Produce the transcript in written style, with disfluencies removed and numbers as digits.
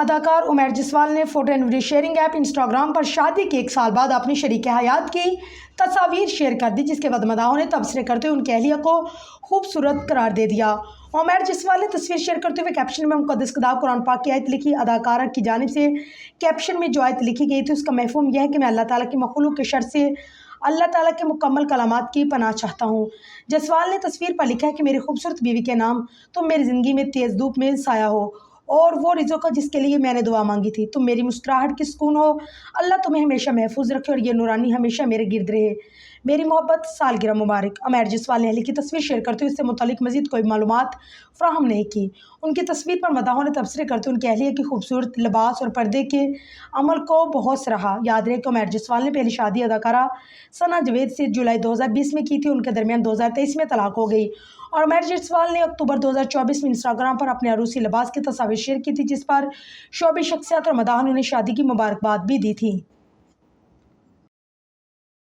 اداکار عمیر جسوال نے photo and video sharing app Instagram پر شادی کے 1 سال بعد اپنی شریک حیات کی تصاویر شیئر کر دی، جس کے بعد مداحوں نے تبصرے کرتے ہوئے ان کی اہلیہ کو خوبصورت قرار دے دیا۔ عمیر جسوال نے تصویر شیئر کرتے ہوئے کیپشن میں مقدس کتاب قرآن پاک کی آیت لکھی۔ اداکارہ کی جانب سے کیپشن میں جو آیت لکھی گئی تھی اس کا مفہوم یہ ہے کہ میں اللہ تعالیٰ کی مخلوق کے شر سے اللہ تعالیٰ کے مکمل کلمات کی پناہ چاہتا ہوں۔ جسوال نے تصویر پر لکھا ہے کہ میری خوبصورت بیوی کے نام تم میری زندگی میں تیز دھوپ میں سایہ ہو اور وہ رزق جس کے لیے میں نے دعا مانگی تھی، تم میری مسکراہٹ کی سکون ہو، اللہ تمہیں ہمیشہ محفوظ رکھے اور یہ نورانی ہمیشہ میرے گرد رہے، میری محبت سالگرہ مبارک۔ عمیر جسوال نے اہلیہ کی تصویر شیئر کرتے ہوئے اس سے متعلق مزید کوئی معلومات فراہم نہیں کی۔ ان کی تصویر پر مداحوں نے تبصرے کرتے ہوئے ان کی اہلیہ کی خوبصورت لباس اور پردے کے عمل کو بہت سراہا۔ یاد رہے کہ عمیر جسوال نے پہلی شادی اداکارہ ثنا جاوید سے جولائی 2020 میں کی تھی۔ ان کے درمیان 2023 میں طلاق ہو گئی اور عمیر جسوال نے اکتوبر 2024 میں انسٹاگرام پر اپنے عروسی لباس کی تصاویر شیئر کی تھی، جس پر شعبی شخصیات اور مداحوں نے انہیں شادی کی مبارکباد بھی دی تھی۔